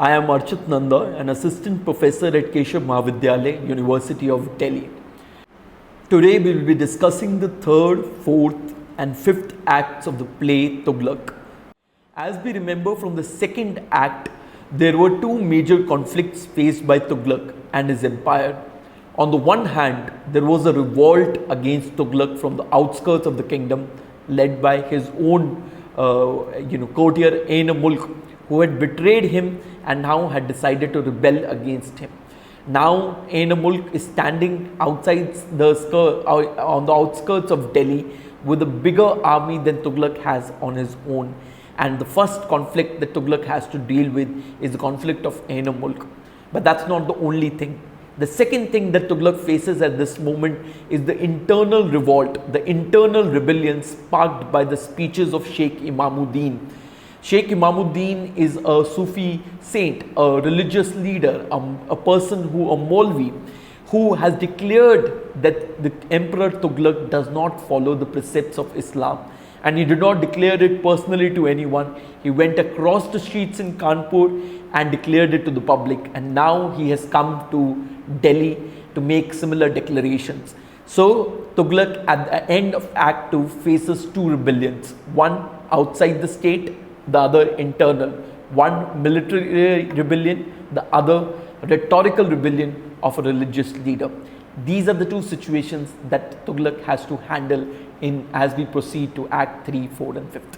I am Archit Nanda, an assistant professor at Keshav Mahavidyalaya, University of Delhi. Today we will be discussing the third, fourth and fifth acts of the play Tughlaq. As we remember from the second act, there were two major conflicts faced by Tughlaq and his empire. On the one hand, there was a revolt against Tughlaq from the outskirts of the kingdom, led by his own courtier Ain-e-Mulk, who had betrayed him and now had decided to rebel against him. Now Ain-e-Mulk is standing outside on the outskirts of Delhi with a bigger army than Tughlaq has on his own. And the first conflict that Tughlaq has to deal with is the conflict of Ain-e-Mulk. But that's not the only thing. The second thing that Tughlaq faces at this moment is the internal revolt, the internal rebellion sparked by the speeches of Sheikh Imamuddin. Sheikh Imamuddin is a Sufi saint, a religious leader, a person a Maulvi, who has declared that the Emperor Tughlaq does not follow the precepts of Islam. And he did not declare it personally to anyone. He went across the streets in Kanpur and declared it to the public. And now he has come to Delhi to make similar declarations. So Tughlaq at the end of Act 2 faces two rebellions. One outside the state, the other internal. One military rebellion, the other rhetorical rebellion of a religious leader. These are the two situations that Tughlaq has to handle as we proceed to Act 3, 4 and 5th.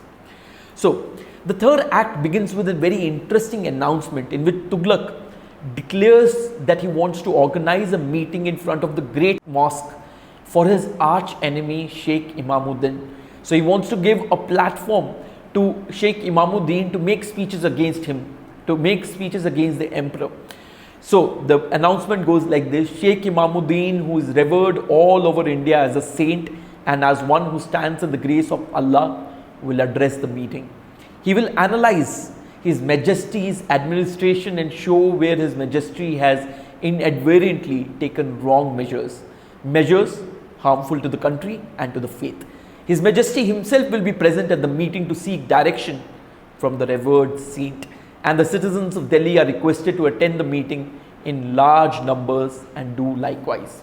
So the third act begins with a very interesting announcement in which Tughlaq declares that he wants to organize a meeting in front of the great mosque for his arch enemy Sheikh Imamuddin. So he wants to give a platform to Sheikh Imamuddin to make speeches against him, to make speeches against the emperor. So the announcement goes like this: Sheikh Imamuddin, who is revered all over India as a saint and as one who stands in the grace of Allah, will address the meeting. He will analyze His Majesty's administration and show where His Majesty has inadvertently taken wrong measures harmful to the country and to the faith. His Majesty himself will be present at the meeting to seek direction from the revered saint, and the citizens of Delhi are requested to attend the meeting in large numbers and do likewise.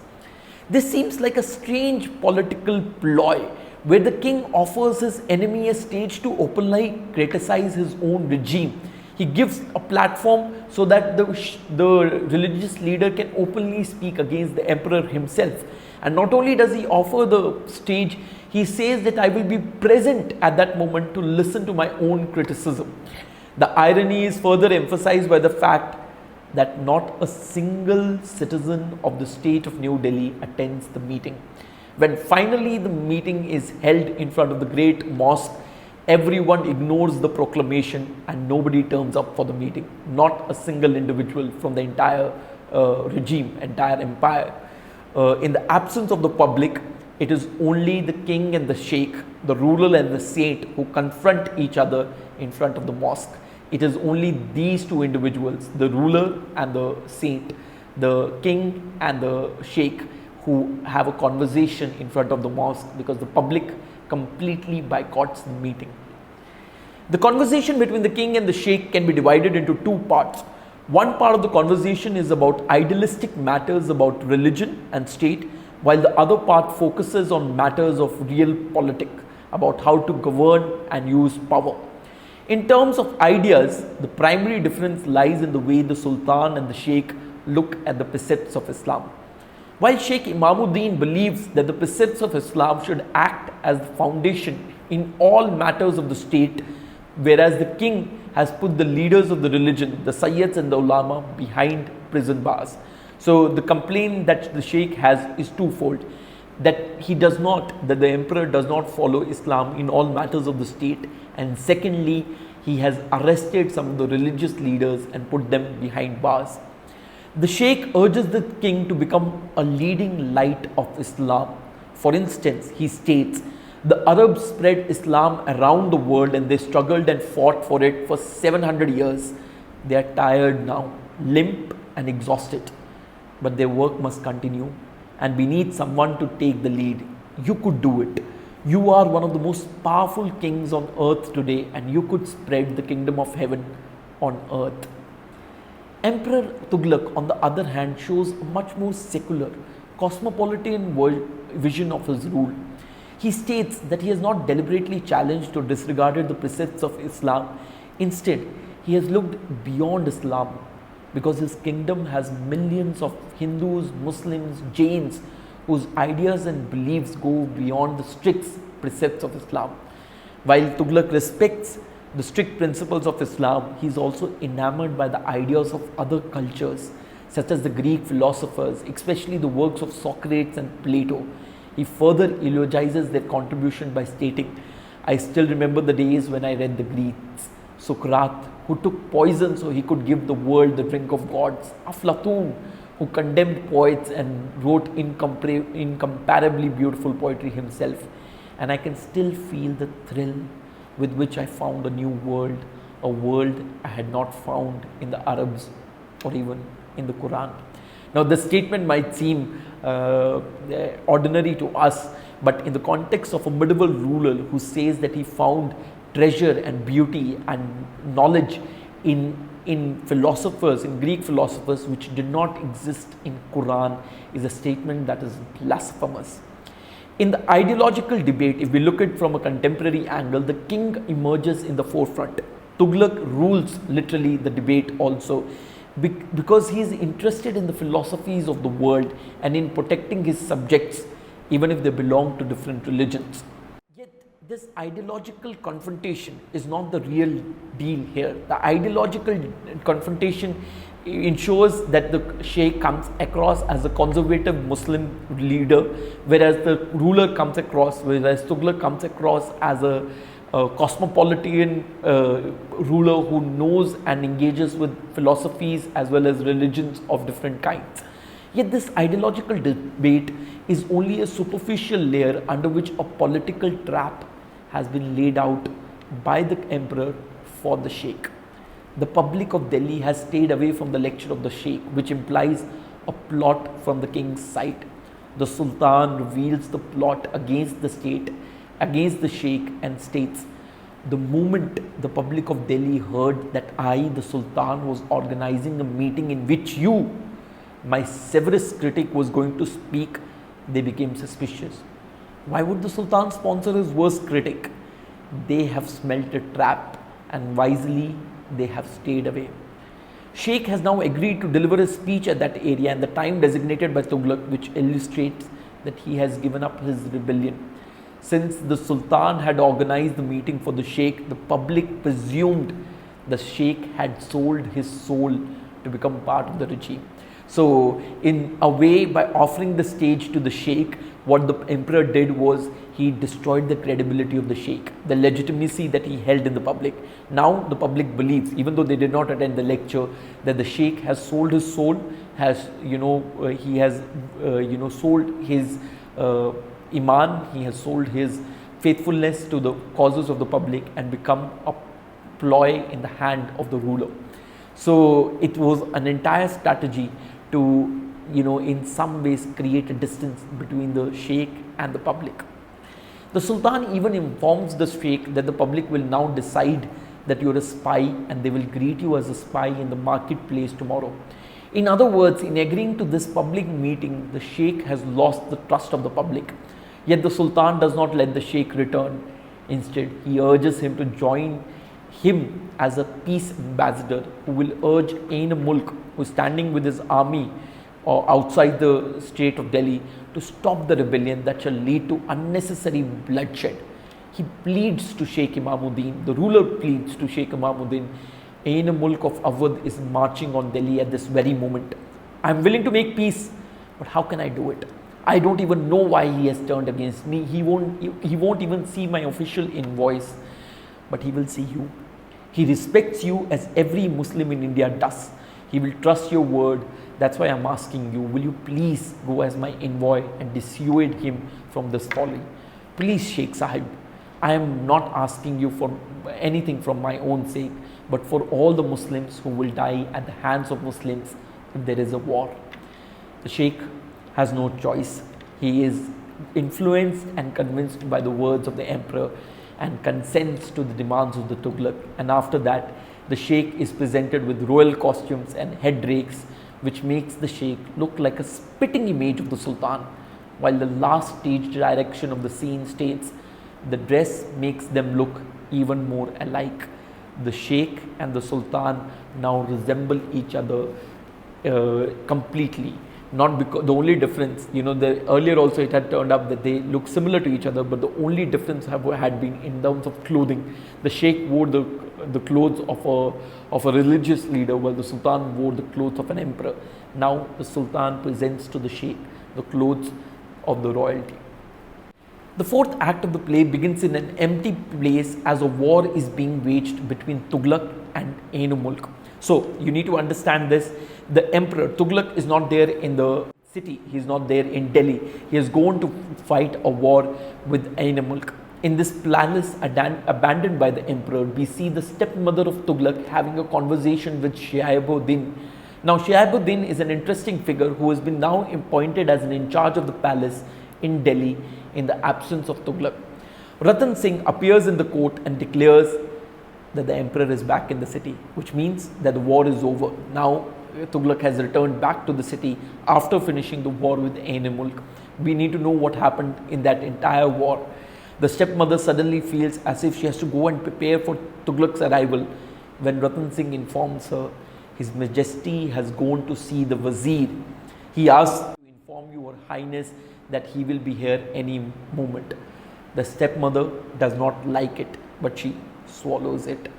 This seems like a strange political ploy where the king offers his enemy a stage to openly criticize his own regime. He gives a platform so that the religious leader can openly speak against the emperor himself. And not only does he offer the stage, he says that I will be present at that moment to listen to my own criticism. The irony is further emphasized by the fact that not a single citizen of the state of New Delhi attends the meeting. When finally the meeting is held in front of the great mosque, everyone ignores the proclamation and nobody turns up for the meeting. Not a single individual from the entire regime, entire empire. In the absence of the public, it is only the king and the sheikh, the ruler and the saint, who confront each other in front of the mosque. It is only these two individuals, the ruler and the saint, the king and the sheikh, who have a conversation in front of the mosque, because the public completely boycotts the meeting. The conversation between the king and the sheikh can be divided into two parts. One part of the conversation is about idealistic matters about religion and state, while the other part focuses on matters of real politics, about how to govern and use power. In terms of ideas, the primary difference lies in the way the sultan and the sheikh look at the precepts of Islam. While Sheikh Imamuddin believes that the precepts of Islam should act as the foundation in all matters of the state, whereas the king has put the leaders of the religion, the Sayyids and the Ulama, behind prison bars. So the complaint that the sheikh has is twofold: that the emperor does not follow Islam in all matters of the state, and secondly, he has arrested some of the religious leaders and put them behind bars. The sheikh urges the king to become a leading light of Islam. For instance, he states, the Arabs spread Islam around the world and they struggled and fought for it for 700 years. They are tired now, limp and exhausted, but their work must continue and we need someone to take the lead. You could do it. You are one of the most powerful kings on earth today and you could spread the kingdom of heaven on earth. Emperor Tughlaq, on the other hand, shows a much more secular, cosmopolitan vision of his rule. He states that he has not deliberately challenged or disregarded the precepts of Islam. Instead, he has looked beyond Islam because his kingdom has millions of Hindus, Muslims, Jains whose ideas and beliefs go beyond the strict precepts of Islam. While Tughlaq respects the strict principles of Islam, he is also enamored by the ideas of other cultures, such as the Greek philosophers, especially the works of Socrates and Plato. He further eulogizes their contribution by stating, "I still remember the days when I read the Greeks, Socrates, who took poison so he could give the world the drink of gods, Aflatun, who condemned poets and wrote incomparably beautiful poetry himself, and I can still feel the thrill with which I found a new world, a world I had not found in the Arabs or even in the Quran." Now, this statement might seem ordinary to us, but in the context of a medieval ruler who says that he found treasure and beauty and knowledge in philosophers, in Greek philosophers, which did not exist in Quran, is a statement that is blasphemous. In the ideological debate, if we look at it from a contemporary angle, the king emerges in the forefront. Tughlaq rules literally the debate also because he is interested in the philosophies of the world and in protecting his subjects, even if they belong to different religions. Yet this ideological confrontation is not the real deal here. The ideological confrontation ensures that the Sheikh comes across as a conservative Muslim leader, whereas the ruler comes across, whereas Tughlaq comes across as a cosmopolitan ruler who knows and engages with philosophies as well as religions of different kinds. Yet this ideological debate is only a superficial layer under which a political trap has been laid out by the emperor for the Sheikh. The public of Delhi has stayed away from the lecture of the Sheikh, which implies a plot from the king's side. The Sultan reveals the plot against the state, against the Sheikh, and states, "The moment the public of Delhi heard that I, the Sultan, was organizing a meeting in which you, my severest critic, was going to speak, they became suspicious." Why would the Sultan sponsor his worst critic? They have smelt a trap, and wisely they have stayed away. Sheikh has now agreed to deliver a speech at that area and the time designated by Tughlaq, which illustrates that he has given up his rebellion. Since the Sultan had organized the meeting for the Sheikh, the public presumed the Sheikh had sold his soul to become part of the regime. So, in a way, by offering the stage to the Sheikh, what the emperor did was he destroyed the credibility of the Sheikh, the legitimacy that he held in the public. Now the public believes, even though they did not attend the lecture, that the Sheikh has sold his soul, has he has sold his iman, he has sold his faithfulness to the causes of the public and become a ploy in the hand of the ruler. So it was an entire strategy to in some ways create a distance between the Sheikh and the public. The Sultan even informs the Sheikh that the public will now decide that you are a spy and they will greet you as a spy in the marketplace tomorrow. In other words, in agreeing to this public meeting, the Sheikh has lost the trust of the public. Yet the Sultan does not let the Sheikh return. Instead, he urges him to join him as a peace ambassador who will urge Ain-e-Mulk, who is standing with his army or outside the state of Delhi, to stop the rebellion that shall lead to unnecessary bloodshed. He pleads to Sheikh Imamuddin, the ruler pleads to Sheikh Imamuddin, Ain-e-Mulk of Awadh is marching on Delhi at this very moment. I am willing to make peace, but how can I do it? I don't even know why he has turned against me. He won't even see my official invoice, but he will see you. He respects you as every Muslim in India does. He will trust your word. That's why I'm asking you, will you please go as my envoy and dissuade him from this folly? Please, Sheikh Sahib, I am not asking you for anything from my own sake, but for all the Muslims who will die at the hands of Muslims if there is a war. The Sheikh has no choice. He is influenced and convinced by the words of the emperor and consents to the demands of the Tughlaq. And after that, The Sheikh is presented with royal costumes and head rakes, which makes the Sheikh look like a spitting image of the Sultan, while the last stage direction of the scene states the dress makes them look even more alike. The Sheikh and the Sultan now resemble each other completely. Not because the only difference, the earlier also it had turned up that they look similar to each other, but the only difference had been in terms of clothing. The Sheikh wore the clothes of a religious leader, while the Sultan wore the clothes of an emperor. Now the Sultan presents to the Sheikh the clothes of the royalty. The fourth act of the play begins in an empty place as a war is being waged between Tughlaq and Ain-e-Mulk. So you need to understand this. The emperor Tughlaq is not there in the city. He is not there in Delhi. He has gone to fight a war with Ain-e-Mulk. In this palace abandoned by the emperor, we see the stepmother of Tughlaq having a conversation with Shihabuddin. Now Shihabuddin is an interesting figure who has been now appointed as an in charge of the palace in Delhi in the absence of Tughlaq. Ratan Singh appears in the court and declares that the emperor is back in the city, which means that the war is over. Now Tughlaq has returned back to the city after finishing the war with Ain-e-Mulk. We need to know what happened in that entire war. The stepmother suddenly feels as if she has to go and prepare for Tughlaq's arrival when Ratan Singh informs her His Majesty has gone to see the Wazir. He asks to inform Your Highness that he will be here any moment. The stepmother does not like it, but she swallows it.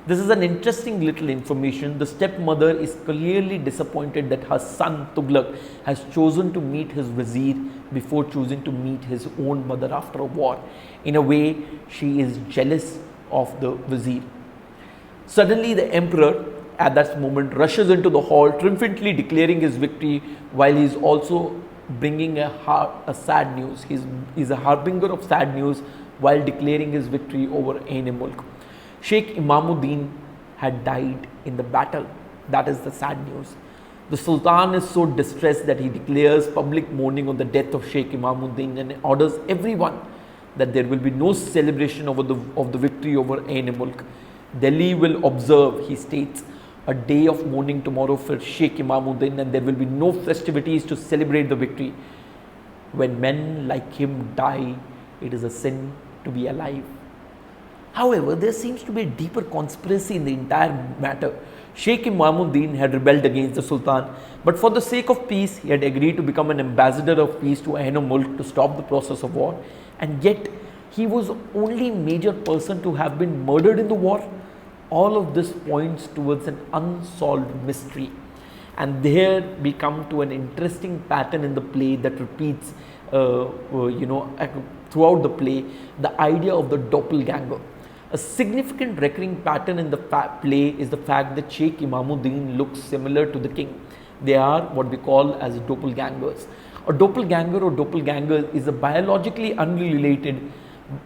This is an interesting little information. The stepmother is clearly disappointed that her son Tughlaq has chosen to meet his Wazir before choosing to meet his own mother after a war. In a way, she is jealous of the Wazir. Suddenly, the emperor at that moment rushes into the hall, triumphantly declaring his victory, while he is also bringing a sad news. He's a harbinger of sad news while declaring his victory over Ain-e-Mulk. Sheikh Imamuddin had died in the battle. That is the sad news. The Sultan is so distressed that he declares public mourning on the death of Sheikh Imamuddin and orders everyone that there will be no celebration of the victory over Ain-e-Mulk. Delhi will observe, he states, a day of mourning tomorrow for Sheikh Imamuddin, and there will be no festivities to celebrate the victory. When men like him die, it is a sin to be alive. However, there seems to be a deeper conspiracy in the entire matter. Sheikh Imamuddin had rebelled against the Sultan, but for the sake of peace, he had agreed to become an ambassador of peace to Ain-e-Mulk to stop the process of war, and yet he was the only major person to have been murdered in the war. All of this points towards an unsolved mystery, and there we come to an interesting pattern in the play that repeats throughout the play, the idea of the doppelganger. A significant recurring pattern in the play is the fact that Sheikh Imamuddin looks similar to the king. They are what we call as doppelgangers. A doppelganger or doppelganger is a biologically unrelated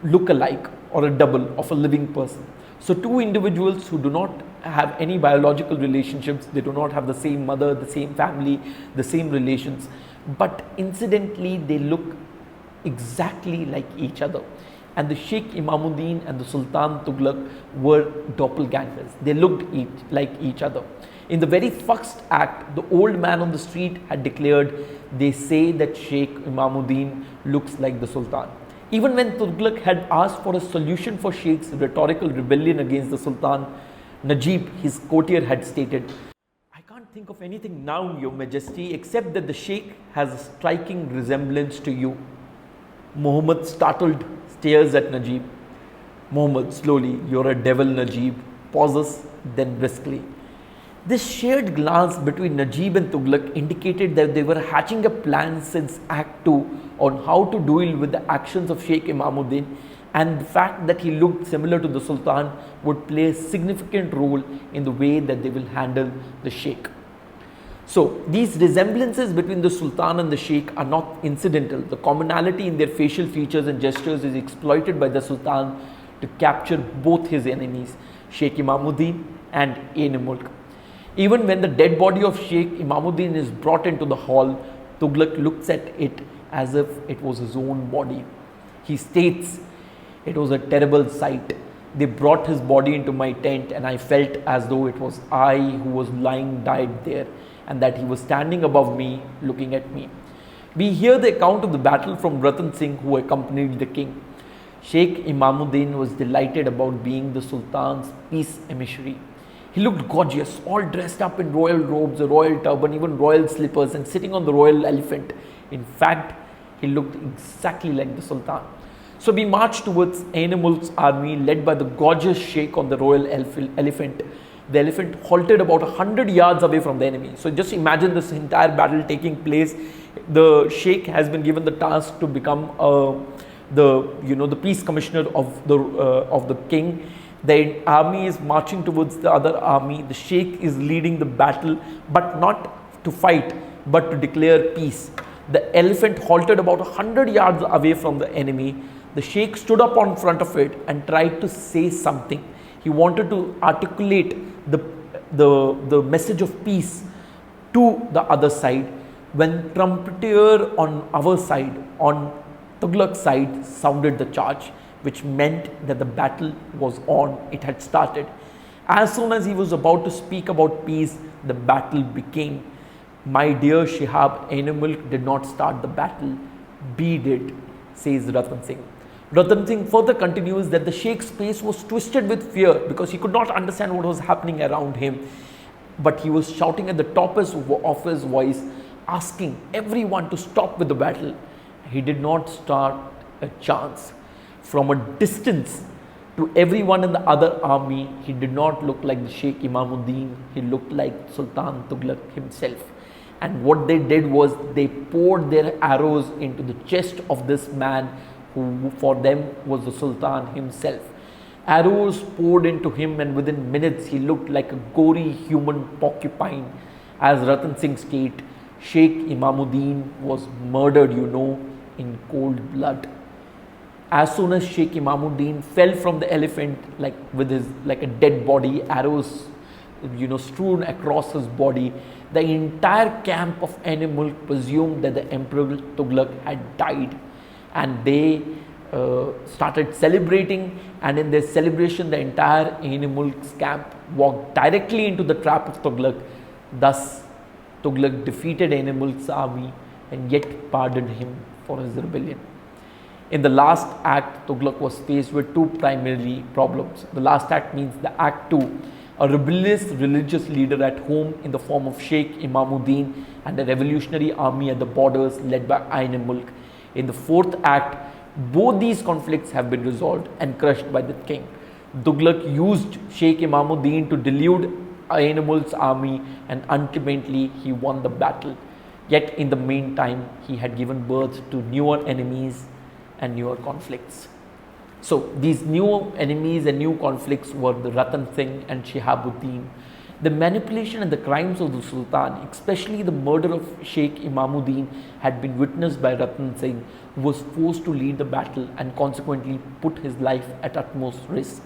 look-alike or a double of a living person. So two individuals who do not have any biological relationships, they do not have the same mother, the same family, the same relations, but incidentally they look exactly like each other. And the Sheikh Imamuddin and the Sultan Tughlaq were doppelgangers. They looked like each other. In the very first act, the old man on the street had declared, they say that Sheikh Imamuddin looks like the Sultan. Even when Tughlaq had asked for a solution for Sheikh's rhetorical rebellion against the Sultan, Najib, his courtier, had stated, I can't think of anything now, Your Majesty, except that the Sheikh has a striking resemblance to you. Muhammad, startled, stares at Najib. Muhammad, slowly, you're a devil, Najib, pauses, then briskly. This shared glance between Najib and Tughlaq indicated that they were hatching a plan since Act 2 on how to deal with the actions of Sheikh Imamuddin, and the fact that he looked similar to the Sultan would play a significant role in the way that they will handle the Sheikh. So, these resemblances between the Sultan and the Sheikh are not incidental. The commonality in their facial features and gestures is exploited by the Sultan to capture both his enemies, Sheikh Imamuddin and Ain-e-Mulk. Even when the dead body of Sheikh Imamuddin is brought into the hall, Tughlaq looks at it as if it was his own body. He states, it was a terrible sight. They brought his body into my tent, and I felt as though it was I who was lying dead there, and that he was standing above me, looking at me. We hear the account of the battle from Ratan Singh, who accompanied the king. Sheikh Imamuddin was delighted about being the Sultan's peace emissary. He looked gorgeous, all dressed up in royal robes, a royal turban, even royal slippers, and sitting on the royal elephant. In fact, he looked exactly like the Sultan. So we marched towards Ainamulk's army, led by the gorgeous Sheikh on the royal elephant. The elephant halted about 100 yards away from the enemy. So just imagine this entire battle taking place. The Sheikh has been given the task to become the peace commissioner of the king. The army is marching towards the other army. The Sheikh is leading the battle, but not to fight, but to declare peace. The elephant halted about 100 yards away from the enemy. The Sheikh stood up on front of it and tried to say something. He wanted to articulate the message of peace to the other side, when trumpeter on our side, on Tughlaq's side, sounded the charge, which meant that the battle was on, it had started. As soon as he was about to speak about peace, the battle began. My dear Shihab, Ainamulk did not start the battle, we did, says Ratan Singh. Ratan Singh further continues that the Sheikh's face was twisted with fear because he could not understand what was happening around him. But he was shouting at the top of his voice, asking everyone to stop with the battle. He did not start a chance. From a distance, to everyone in the other army, he did not look like the Sheikh Imamuddin. He looked like Sultan Tughlaq himself. And what they did was they poured their arrows into the chest of this man, who for them was the Sultan himself. Arrows poured into him, and within minutes he looked like a gory human porcupine. As Ratan Singh stated, Sheikh Imamuddin was murdered, in cold blood. As soon as Sheikh Imamuddin fell from the elephant, like a dead body, arrows strewn across his body, the entire camp of Ainamulk presumed that the Emperor Tughlaq had died, and they started celebrating, and in their celebration the entire Ainamulk's camp walked directly into the trap of Tughlaq. Thus Tughlaq defeated Ainamulk's army and yet pardoned him for his rebellion. In the last act, Tughlaq was faced with two primary problems. The last act means the Act 2, a rebellious religious leader at home in the form of Sheikh Imamuddin, and a revolutionary army at the borders led by Ainamulk. In the fourth act, both these conflicts have been resolved and crushed by the king. Tughlaq used Sheikh Imamuddin to delude Ainamulk's army, and ultimately he won the battle. Yet in the meantime, he had given birth to newer enemies and newer conflicts. So these new enemies and new conflicts were the Ratan Singh and Shihabuddin. The manipulation and the crimes of the Sultan, especially the murder of Sheikh Imamuddin, had been witnessed by Ratan Singh, who was forced to lead the battle and consequently put his life at utmost risk.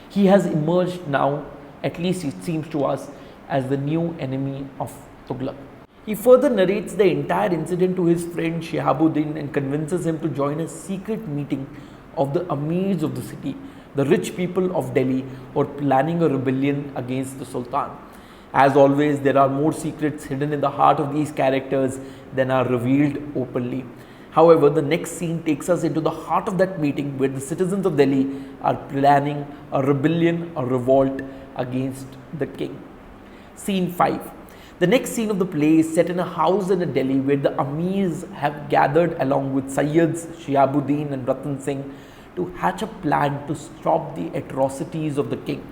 He has emerged now, at least it seems to us, as the new enemy of Tughlaq. He further narrates the entire incident to his friend Shihabuddin and convinces him to join a secret meeting of the amirs of the city, the rich people of Delhi, who are planning a rebellion against the Sultan. As always, there are more secrets hidden in the heart of these characters than are revealed openly. However, the next scene takes us into the heart of that meeting, where the citizens of Delhi are planning a rebellion, a revolt against the king. Scene 5. The next scene of the play is set in a house in Delhi, where the Amirs have gathered along with Sayyids Shihabuddin and Ratan Singh to hatch a plan to stop the atrocities of the king.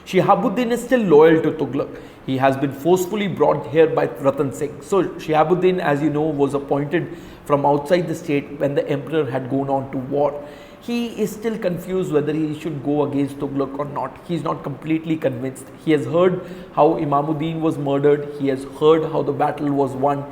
Shihabuddin is still loyal to Tughlaq. He has been forcefully brought here by Ratan Singh. So Shihabuddin, as you know, was appointed from outside the state when the emperor had gone on to war. He is still confused whether he should go against Tughlaq or not. He is not completely convinced. He has heard how Imamuddin was murdered. He has heard how the battle was won.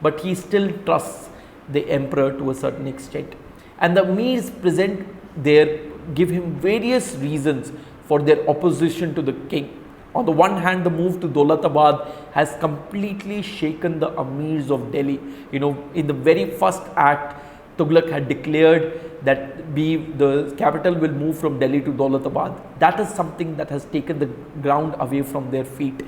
But he still trusts the emperor to a certain extent. And the Amirs present give him various reasons for their opposition to the king. On the one hand, the move to Dolatabad has completely shaken the Amirs of Delhi. In the very first act, Tughlaq had declared that the capital will move from Delhi to Dolatabad. That is something that has taken the ground away from their feet.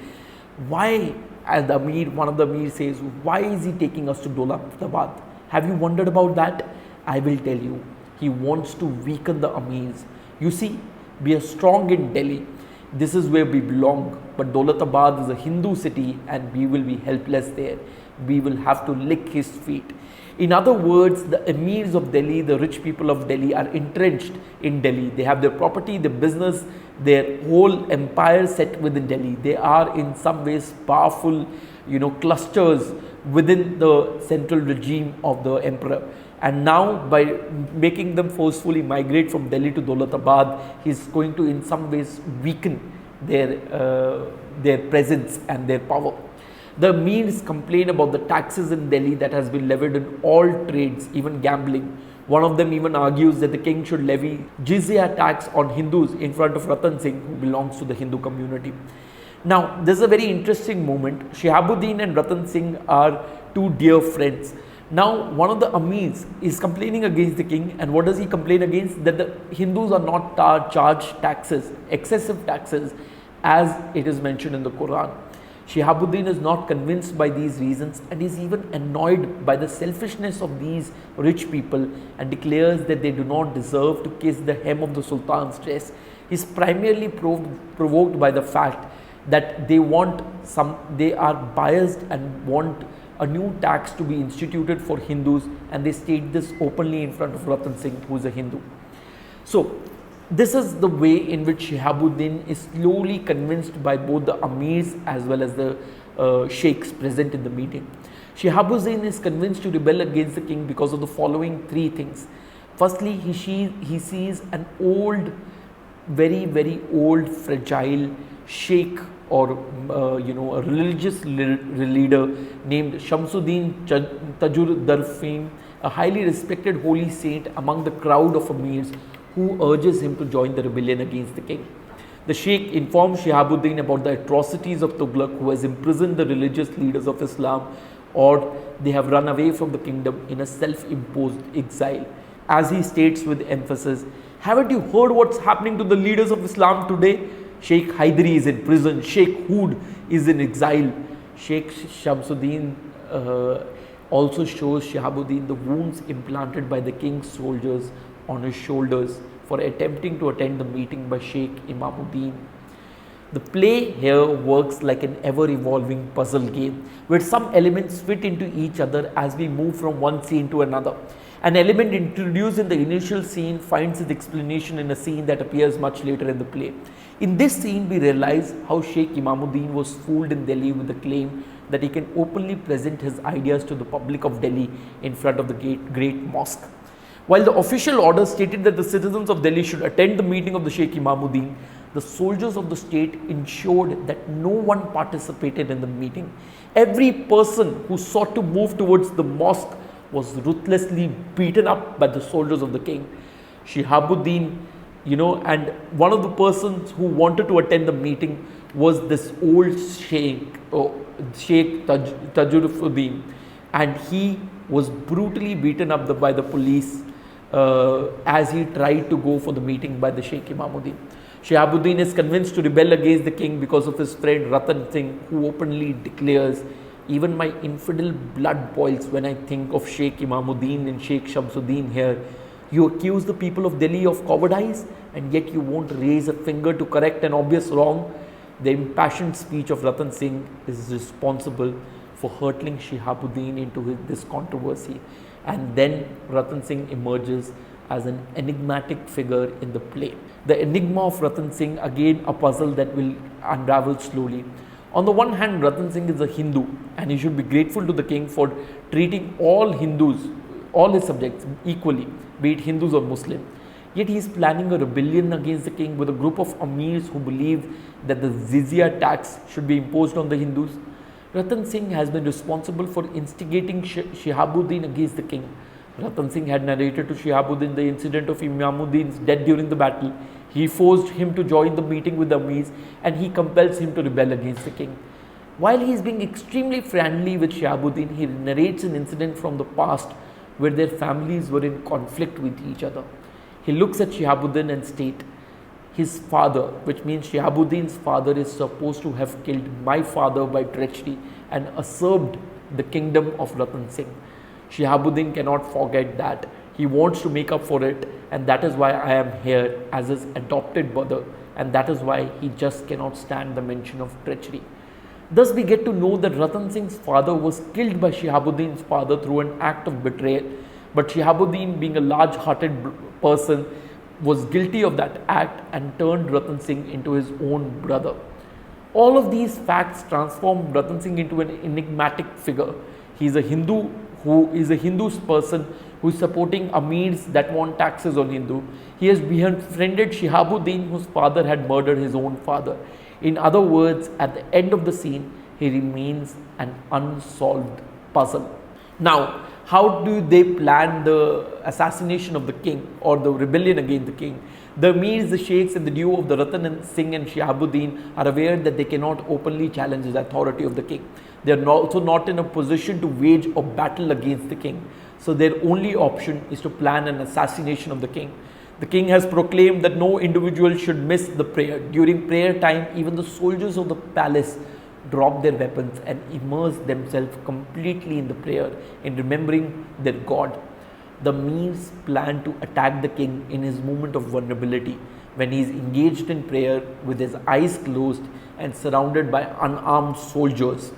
Why, as the Amir, one of the Amir says, why is he taking us to Dolatabad? Have you wondered about that? I will tell you. He wants to weaken the Amirs. You see, we are strong in Delhi. This is where we belong. But Dolatabad is a Hindu city and we will be helpless there. We will have to lick his feet. In other words, the emirs of Delhi, the rich people of Delhi are entrenched in Delhi. They have their property, their business, their whole empire set within Delhi. They are in some ways powerful, clusters within the central regime of the emperor. And now by making them forcefully migrate from Delhi to Dolatabad, he is going to in some ways weaken their presence and their power. The Amirs complain about the taxes in Delhi that has been levied in all trades, even gambling. One of them even argues that the king should levy jizya tax on Hindus in front of Ratan Singh, who belongs to the Hindu community. Now, this is a very interesting moment. Shihabuddin and Ratan Singh are two dear friends. Now, one of the Amirs is complaining against the king, and what does he complain against? That the Hindus are not charged taxes, excessive taxes, as it is mentioned in the Quran. Shihabuddin is not convinced by these reasons and is even annoyed by the selfishness of these rich people and declares that they do not deserve to kiss the hem of the Sultan's dress. He is primarily provoked by the fact that they are biased and want a new tax to be instituted for Hindus, and they state this openly in front of Ratan Singh, who is a Hindu. So, this is the way in which Shihabuddin is slowly convinced by both the Amirs as well as the sheikhs present in the meeting. Shihabuddin is convinced to rebel against the king because of the following three things. Firstly, he sees an old, very, very old, fragile sheikh or a religious leader named Shamsuddin Tajur-Darfim, a highly respected holy saint among the crowd of Amirs, who urges him to join the rebellion against the king. The sheikh informs Shihabuddin about the atrocities of Tughlaq, who has imprisoned the religious leaders of Islam, or they have run away from the kingdom in a self-imposed exile. As he states with emphasis, haven't you heard what's happening to the leaders of Islam today? Sheikh Haidari is in prison, Sheikh Hood is in exile. Sheikh Shamsuddin also shows Shihabuddin the wounds implanted by the king's soldiers on his shoulders for attempting to attend the meeting by Sheikh Imamuddin. The play here works like an ever-evolving puzzle game, where some elements fit into each other as we move from one scene to another. An element introduced in the initial scene finds its explanation in a scene that appears much later in the play. In this scene, we realize how Sheikh Imamuddin was fooled in Delhi with the claim that he can openly present his ideas to the public of Delhi in front of the great mosque. While the official order stated that the citizens of Delhi should attend the meeting of the Sheikh Imamuddin, the soldiers of the state ensured that no one participated in the meeting. Every person who sought to move towards the mosque was ruthlessly beaten up by the soldiers of the king. Shihabuddin, and one of the persons who wanted to attend the meeting was this old Sheikh Tajuruddin, and he was brutally beaten up by the police as he tried to go for the meeting by the Sheikh Imamuddin. Shihabuddin is convinced to rebel against the king because of his friend Ratan Singh, who openly declares, even my infidel blood boils when I think of Sheikh Imamuddin and Sheikh Shamsuddin here. You accuse the people of Delhi of cowardice, and yet you won't raise a finger to correct an obvious wrong. The impassioned speech of Ratan Singh is responsible for hurtling Shihabuddin into this controversy. And then Ratan Singh emerges as an enigmatic figure in the play. The enigma of Ratan Singh, again a puzzle that will unravel slowly. On the one hand, Ratan Singh is a Hindu, and he should be grateful to the king for treating all Hindus, all his subjects equally, be it Hindus or Muslim. Yet he is planning a rebellion against the king with a group of Amirs who believe that the jizya tax should be imposed on the Hindus. Ratan Singh has been responsible for instigating Shihabuddin against the king. Ratan Singh had narrated to Shihabuddin the incident of Imamuddin's death during the battle. He forced him to join the meeting with the Amirs, and he compels him to rebel against the king. While he is being extremely friendly with Shihabuddin, he narrates an incident from the past where their families were in conflict with each other. He looks at Shihabuddin and states, his father, which means Shihabuddin's father, is supposed to have killed my father by treachery and usurped the kingdom of Ratan Singh. Shihabuddin cannot forget that. He wants to make up for it, and that is why I am here as his adopted brother, and that is why he just cannot stand the mention of treachery. Thus we get to know that Ratan Singh's father was killed by Shihabuddin's father through an act of betrayal, but Shihabuddin, being a large-hearted person, was guilty of that act and turned Ratan Singh into his own brother. All of these facts transform Ratan Singh into an enigmatic figure. He is a Hindu who is a Hindu person who is supporting Amirs that want taxes on Hindu. He has befriended Shihabuddin, whose father had murdered his own father. In other words, at the end of the scene, he remains an unsolved puzzle. Now, how do they plan the assassination of the king or the rebellion against the king? The Amirs, the Sheikhs and the duo of the Ratan Singh and Shihabuddin are aware that they cannot openly challenge the authority of the king. They are also not in a position to wage a battle against the king. So their only option is to plan an assassination of the king. The king has proclaimed that no individual should miss the prayer. During prayer time, even the soldiers of the palace drop their weapons and immerse themselves completely in the prayer, in remembering their God. The Amirs plan to attack the king in his moment of vulnerability, when he is engaged in prayer with his eyes closed and surrounded by unarmed soldiers.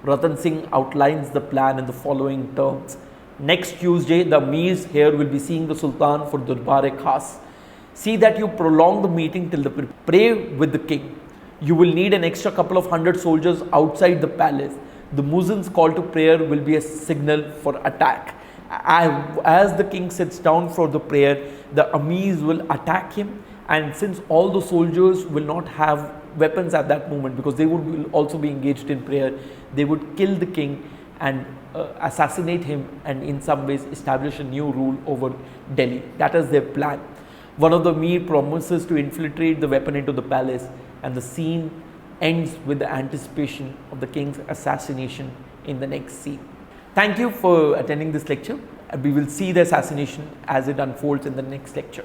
Ratan Singh outlines the plan in the following terms. Next Tuesday, the Amirs here will be seeing the Sultan for Durbar-e-Khas. See that you prolong the meeting till the pray with the king. You will need an extra couple of 100 soldiers outside the palace. The Muezzin's call to prayer will be a signal for attack. As the king sits down for the prayer, the Amirs will attack him, and since all the soldiers will not have weapons at that moment because they would also be engaged in prayer, they would kill the king and assassinate him and in some ways establish a new rule over Delhi. That is their plan. One of the Mir promises to infiltrate the weapon into the palace, and the scene ends with the anticipation of the king's assassination in the next scene. Thank you for attending this lecture. We will see the assassination as it unfolds in the next lecture.